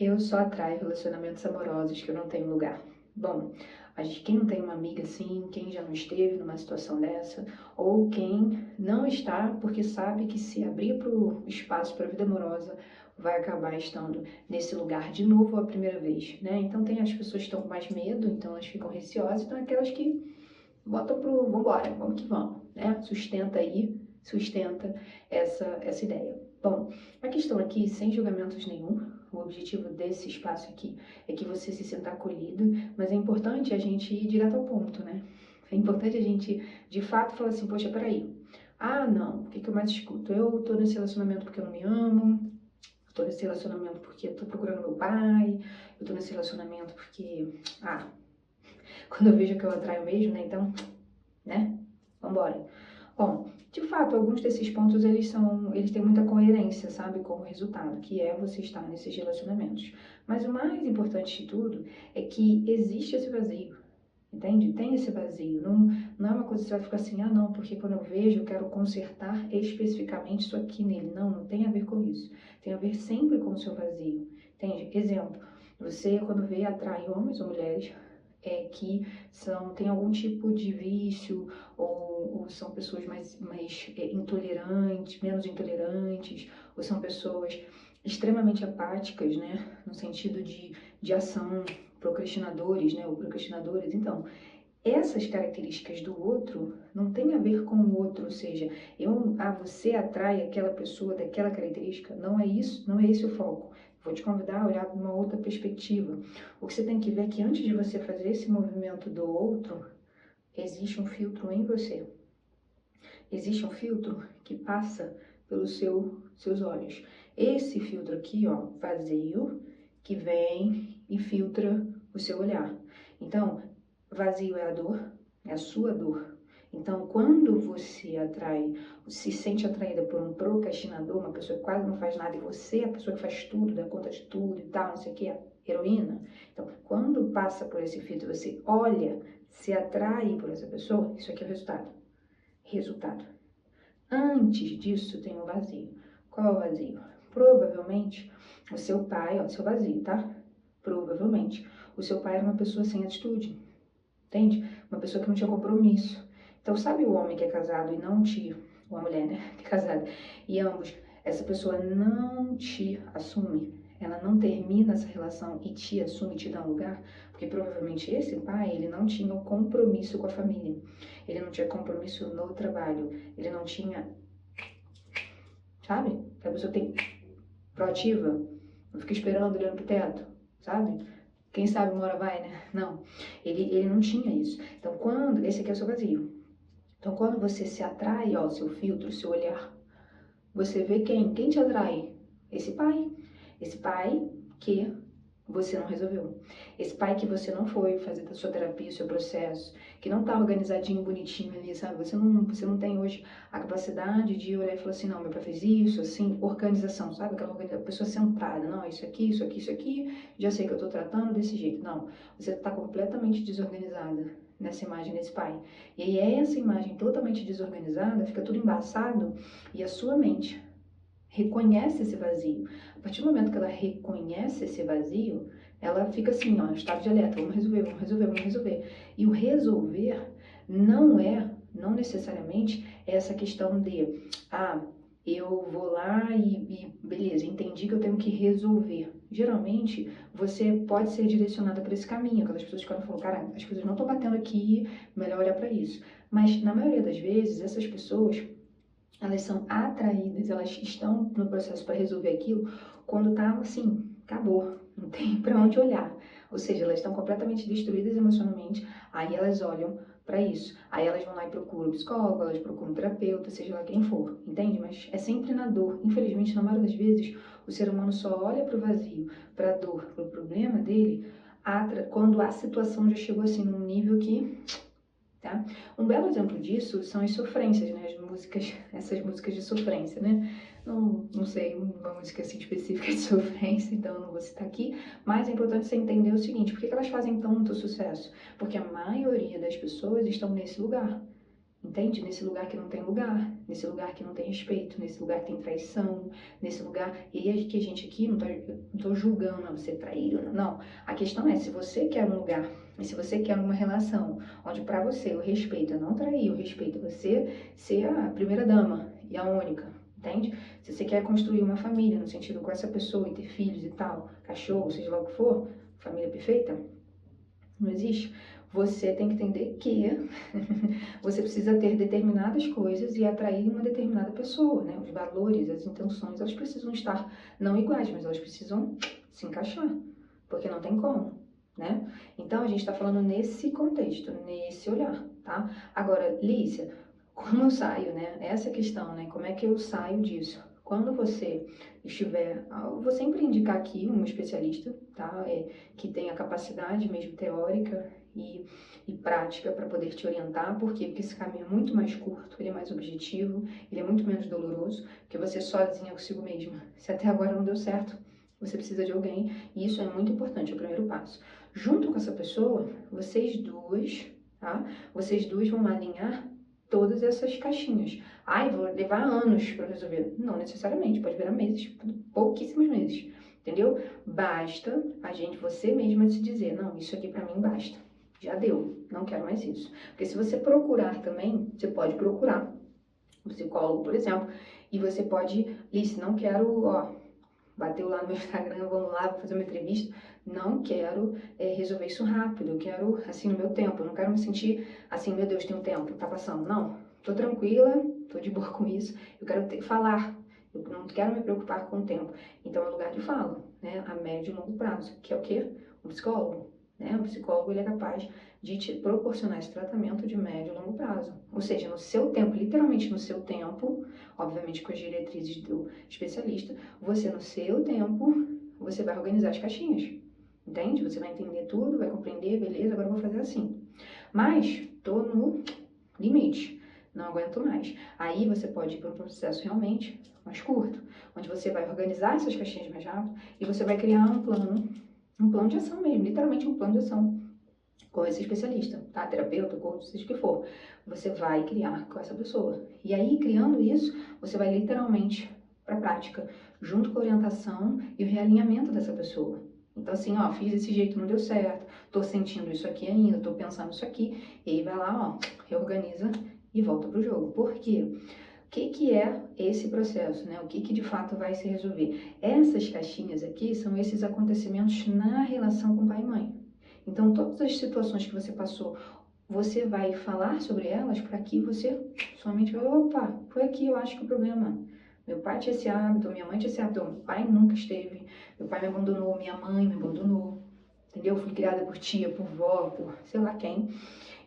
Eu só atraio relacionamentos amorosos que eu não tenho lugar. Bom, quem não tem uma amiga assim, quem já não esteve numa situação dessa, ou quem não está porque sabe que se abrir para o espaço para a vida amorosa, vai acabar estando nesse lugar de novo a primeira vez, né? Então tem as pessoas que estão com mais medo, então elas ficam receosas, então aquelas que botam pro vambora, vamos que vamos, né? Sustenta essa ideia. Bom, a questão aqui, sem julgamentos nenhum, o objetivo desse espaço aqui é que você se sinta acolhido, mas é importante a gente ir direto ao ponto, né? É importante a gente, de fato, falar assim, poxa, peraí, ah, não, o que eu mais escuto? Eu tô nesse relacionamento porque eu não me amo, eu tô nesse relacionamento porque eu tô procurando meu pai, eu tô nesse relacionamento porque, quando eu vejo que eu atraio mesmo, né, então, né, vambora. Bom, de fato, alguns desses pontos, eles têm muita coerência, sabe, com o resultado, que é você estar nesses relacionamentos. Mas o mais importante de tudo é que existe esse vazio, entende? Tem esse vazio, não é uma coisa que você vai ficar assim, não, porque quando eu vejo, eu quero consertar especificamente isso aqui nele. Não tem a ver com isso. Tem a ver sempre com o seu vazio, entende? Exemplo, você, quando vê, atrai homens ou mulheres que têm algum tipo de vício ou são pessoas mais intolerantes, menos intolerantes, ou são pessoas extremamente apáticas, né, no sentido de ação, procrastinadores, né, ou procrastinadores. Então, essas características do outro não tem a ver com o outro, ou seja, você atrai aquela pessoa daquela característica, não é isso, não é esse o foco. Vou te convidar a olhar para uma outra perspectiva. O que você tem que ver é que antes de você fazer esse movimento do outro, existe um filtro em você. Existe um filtro que passa pelos seus olhos. Esse filtro aqui, ó, vazio, que vem e filtra o seu olhar. Então, vazio é a dor, é a sua dor. Então, quando você se sente atraída por um procrastinador, uma pessoa que quase não faz nada, e você é a pessoa que faz tudo, dá conta de tudo e tal, não sei o que, heroína. Então, quando passa por esse filtro, você olha, se atrai por essa pessoa, isso aqui é o resultado. Resultado. Antes disso, tem um vazio. Qual é o vazio? Provavelmente, o seu pai, ó, seu vazio, tá? Provavelmente, o seu pai era uma pessoa sem atitude. Entende? Uma pessoa que não tinha compromisso. Então, sabe o homem que é casado e não te... Ou a mulher, né? Que é casada. E ambos, essa pessoa não te assume. Ela não termina essa relação e te assume, te dá um lugar. Porque provavelmente esse pai, ele não tinha um compromisso com a família. Ele não tinha compromisso no trabalho. Ele não tinha... Sabe? A pessoa tem proativa. Não fica esperando, olhando pro teto. Sabe? Quem sabe uma hora vai, né? Não. Ele não tinha isso. Então, esse aqui é o seu vazio. Então, quando você se atrai ao seu filtro, seu olhar, você vê quem? Quem te atrai? Esse pai. Esse pai que você não resolveu. Esse pai que você não foi fazer a sua terapia, o seu processo, que não tá organizadinho, bonitinho ali, sabe? Você não tem hoje a capacidade de olhar e falar assim, não, meu pai fez isso, assim, organização, sabe? Aquela pessoa centrada, não, isso aqui, isso aqui, isso aqui, já sei que eu tô tratando desse jeito. Não, você tá completamente desorganizada nessa imagem desse pai. E aí essa imagem totalmente desorganizada, fica tudo embaçado e a sua mente reconhece esse vazio. A partir do momento que ela reconhece esse vazio, ela fica assim, ó, estado de alerta, vamos resolver, vamos resolver, vamos resolver. E o resolver não necessariamente é essa questão de, eu vou lá e beleza, entendi que eu tenho que resolver. Geralmente, você pode ser direcionada para esse caminho, aquelas pessoas que falam, cara, as coisas não estão batendo aqui, melhor olhar para isso. Mas, na maioria das vezes, essas pessoas, elas são atraídas, elas estão no processo para resolver aquilo quando tá assim, acabou, não tem para onde olhar. Ou seja, elas estão completamente destruídas emocionalmente, aí elas olham para isso. Aí elas vão lá e procuram um psicólogo, elas procuram um terapeuta, seja lá quem for, entende? Mas é sempre na dor. Infelizmente, na maioria das vezes, o ser humano só olha para o vazio, para a dor, para o problema dele, quando a situação já chegou assim num nível que... Tá? Um belo exemplo disso são as sofrências, né? Essas músicas de sofrência, né? Não sei uma música assim específica de sofrência, então eu não vou citar aqui, mas é importante você entender o seguinte, por que elas fazem tanto sucesso? Porque a maioria das pessoas estão nesse lugar. Entende? Nesse lugar que não tem lugar, nesse lugar que não tem respeito, nesse lugar que tem traição, nesse lugar. E aí que a gente aqui, não tô julgando você trair ou não. A questão é, se você quer um lugar, e se você quer uma relação, onde pra você o respeito é não trair, o respeito é você ser a primeira dama e a única, entende? Se você quer construir uma família, no sentido com essa pessoa e ter filhos e tal, cachorro, seja lá o que for, família perfeita, não existe. Você tem que entender que você precisa ter determinadas coisas e atrair uma determinada pessoa, né? Os valores, as intenções, elas precisam estar não iguais, mas elas precisam se encaixar, porque não tem como, né? Então, a gente está falando nesse contexto, nesse olhar, tá? Agora, Lícia, como eu saio, né? Essa questão, né? Como é que eu saio disso? Quando você estiver, vou sempre indicar aqui um especialista, tá? Que tenha capacidade mesmo teórica e prática para poder te orientar. Por quê? Porque esse caminho é muito mais curto, ele é mais objetivo, ele é muito menos doloroso que você sozinha consigo mesma. Se até agora não deu certo, você precisa de alguém e isso é muito importante, é o primeiro passo. Junto com essa pessoa, vocês duas, tá? Vocês duas vão alinhar todas essas caixinhas. Ai, vou levar anos para resolver. Não necessariamente, pode virar meses, pouquíssimos meses, entendeu? Basta você mesma se dizer, não, isso aqui para mim basta. Já deu, não quero mais isso. Porque se você procurar também, você pode procurar um psicólogo, por exemplo, e você pode, Lice, não quero, ó, bateu lá no meu Instagram, vamos lá, vou fazer uma entrevista, não quero resolver isso rápido, eu quero, assim, no meu tempo, eu não quero me sentir assim, meu Deus, tem um tempo, tá passando, não, tô tranquila, tô de boa com isso, eu quero falar, eu não quero me preocupar com o tempo, então é lugar de fala, né, a médio e longo prazo, que é o quê? Um psicólogo. Né? O psicólogo ele é capaz de te proporcionar esse tratamento de médio e longo prazo. Ou seja, no seu tempo, literalmente no seu tempo, obviamente com as diretrizes do especialista, você no seu tempo, você vai organizar as caixinhas. Entende? Você vai entender tudo, vai compreender, beleza, agora eu vou fazer assim. Mas, tô no limite, não aguento mais. Aí você pode ir para um processo realmente mais curto, onde você vai organizar essas caixinhas mais rápido e você vai criar um plano de ação mesmo, literalmente um plano de ação com esse especialista, tá? Terapeuta, coach, seja o que for. Você vai criar com essa pessoa. E aí, criando isso, você vai literalmente para a prática, junto com a orientação e o realinhamento dessa pessoa. Então, assim, ó, fiz desse jeito, não deu certo, tô sentindo isso aqui ainda, tô pensando isso aqui, e aí vai lá, ó, reorganiza e volta pro jogo. Por quê? O que é esse processo, né? O que de fato vai se resolver? Essas caixinhas aqui são esses acontecimentos na relação com pai e mãe. Então, todas as situações que você passou, você vai falar sobre elas para que você somente vai, opa, foi aqui, eu acho que o problema. Meu pai tinha esse hábito, minha mãe tinha esse hábito, meu pai nunca esteve, meu pai me abandonou, minha mãe me abandonou, entendeu? Fui criada por tia, por vó, por sei lá quem.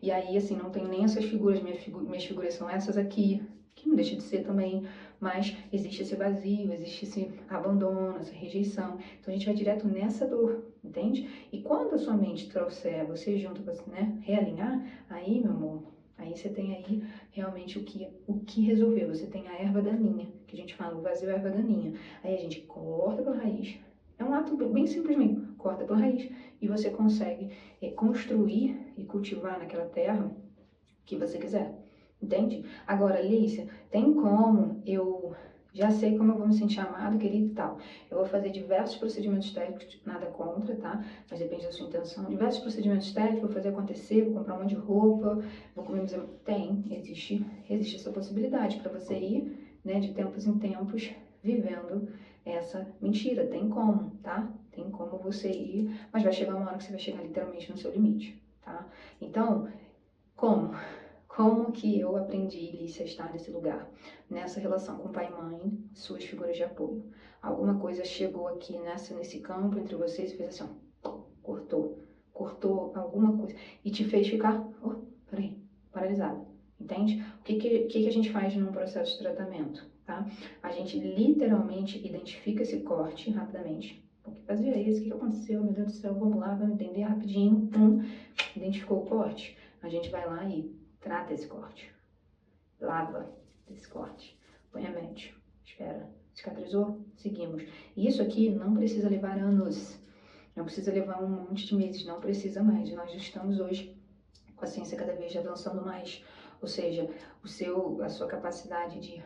E aí, assim, não tem nem essas figuras, minhas figuras são essas aqui, que não deixa de ser também, mas existe esse vazio, existe esse abandono, essa rejeição. Então a gente vai direto nessa dor, entende? E quando a sua mente trouxer você junto com você, né, realinhar, aí, meu amor, aí você tem aí realmente o que resolver. Você tem a erva daninha, que a gente fala, o vazio é a erva daninha. Aí a gente corta pela raiz. É um ato bem simples mesmo, corta pela raiz e você consegue construir e cultivar naquela terra que você quiser, entende? Agora, Lícia, tem como eu já sei como eu vou me sentir amado, querido e tal. Eu vou fazer diversos procedimentos estéticos, nada contra, tá? Mas depende da sua intenção. Diversos procedimentos estéticos, vou fazer acontecer, vou comprar um monte de roupa, vou comer... Existe essa possibilidade para você ir, né, de tempos em tempos, vivendo essa mentira. Tem como, tá? Tem como você ir, mas vai chegar uma hora que você vai chegar literalmente no seu limite, tá? Então, como? Como que eu aprendi, Lícia, a estar nesse lugar? Nessa relação com pai e mãe, suas figuras de apoio. Alguma coisa chegou aqui nesse campo entre vocês e fez assim, ó, cortou alguma coisa e te fez ficar, peraí, paralisado, entende? O que a gente faz num processo de tratamento, tá? A gente literalmente identifica esse corte rapidamente. O que fazia isso? O que aconteceu? Meu Deus do céu, vamos lá, vamos entender rapidinho. Identificou o corte? A gente vai lá e trata esse corte, lava esse corte, põe remédio, espera, cicatrizou, seguimos. E isso aqui não precisa levar anos, não precisa levar um monte de meses, não precisa mais. Nós já estamos hoje com a ciência cada vez avançando mais, Ou seja, a sua capacidade de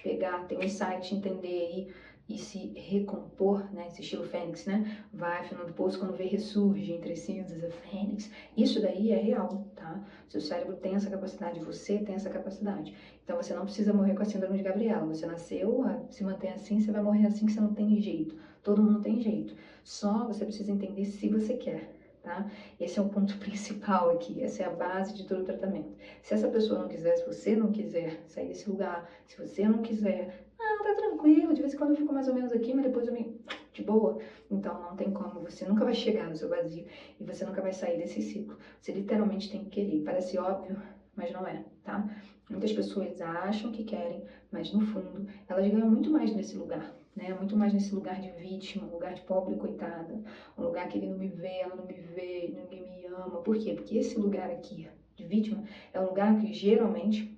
pegar, ter um insight, entender e se recompor, né? Esse estilo Fênix, né? Vai, final do poço, quando vê, ressurge entre cinzas, a Fênix. Isso daí é real, tá? Seu cérebro tem essa capacidade, você tem essa capacidade. Então você não precisa morrer com a síndrome de Gabriela. Você nasceu, se mantém assim, você vai morrer assim, que você não tem jeito. Todo mundo tem jeito. Só você precisa entender se você quer. Tá? Esse é o ponto principal aqui, essa é a base de todo o tratamento. Se essa pessoa não quiser, se você não quiser sair desse lugar, se você não quiser, tá tranquilo, de vez em quando eu fico mais ou menos aqui, mas depois eu me... de boa. Então não tem como, você nunca vai chegar no seu vazio e você nunca vai sair desse ciclo. Você literalmente tem que querer. Parece óbvio, mas não é, tá? Muitas pessoas acham que querem, mas no fundo elas ganham muito mais nesse lugar, né? Muito mais nesse lugar de vítima, um lugar de pobre coitada, um lugar que ele não me vê, ela não me vê, ninguém me ama. Por quê? Porque esse lugar aqui de vítima é um lugar que geralmente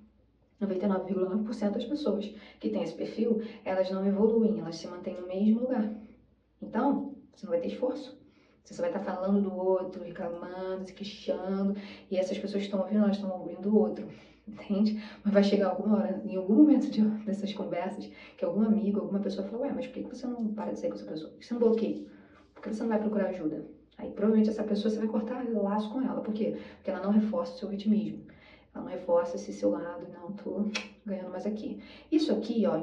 99,9% das pessoas que têm esse perfil, elas não evoluem, elas se mantêm no mesmo lugar. Então, você não vai ter esforço. Você só vai estar falando do outro, reclamando, se queixando, e essas pessoas que estão ouvindo, elas estão ouvindo o outro, entende? Mas vai chegar alguma hora, em algum momento dessas conversas, que algum amigo, alguma pessoa fala, ué, mas por que você não para de sair com essa pessoa? Por que você não bloqueia? Por que você não vai procurar ajuda? Aí provavelmente essa pessoa, você vai cortar laço com ela. Por quê? Porque ela não reforça o seu vitimismo. Ela não reforça esse seu lado, não, tô ganhando mais aqui. Isso aqui, ó,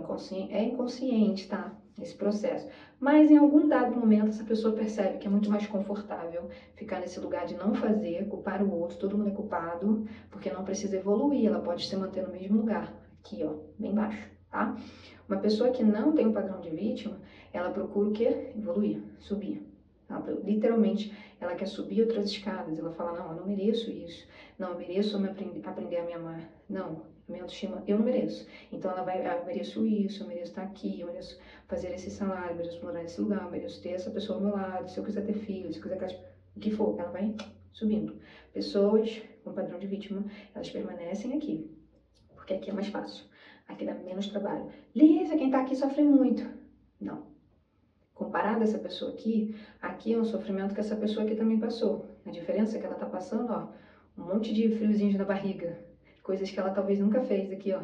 é inconsciente, tá? Esse processo. Mas em algum dado momento, essa pessoa percebe que é muito mais confortável ficar nesse lugar de não fazer, culpar o outro, todo mundo é culpado, porque não precisa evoluir, ela pode se manter no mesmo lugar. Aqui, ó, bem baixo, tá? Uma pessoa que não tem um padrão de vítima, ela procura o quê? Evoluir, subir. Literalmente, ela quer subir outras escadas. Ela fala, não, eu não mereço isso. Não, eu mereço aprender a me amar. Não, minha autoestima, eu não mereço. Então ela vai, eu mereço isso, eu mereço estar aqui, eu mereço fazer esse salário, eu mereço morar nesse lugar, eu mereço ter essa pessoa ao meu lado, se eu quiser ter filho, se eu quiser o que for, ela vai subindo. Pessoas com padrão de vítima, elas permanecem aqui, porque aqui é mais fácil. Aqui dá menos trabalho. Lisa, quem tá aqui sofre muito. Não. Comparado a essa pessoa aqui é um sofrimento que essa pessoa aqui também passou. A diferença é que ela tá passando, ó, um monte de friozinhos na barriga. Coisas que ela talvez nunca fez aqui, ó.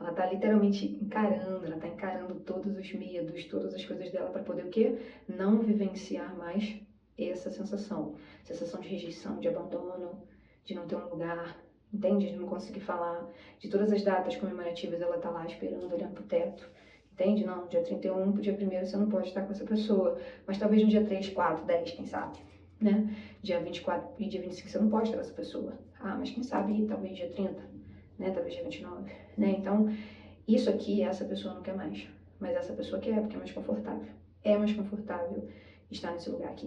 Ela tá literalmente encarando, ela tá encarando todos os medos, todas as coisas dela para poder o quê? Não vivenciar mais essa sensação. Sensação de rejeição, de abandono, de não ter um lugar, entende? De não conseguir falar. De todas as datas comemorativas, ela tá lá esperando, olhando pro teto. Entende? Não, dia 31 pro dia 1º você não pode estar com essa pessoa. Mas talvez no dia 3, 4, 10, quem sabe? Né? Dia 24 e dia 25 você não pode estar com essa pessoa. Ah, mas quem sabe talvez dia 30, né? Talvez dia 29, né? Então, isso aqui essa pessoa não quer mais. Mas essa pessoa quer porque é mais confortável. É mais confortável estar nesse lugar aqui.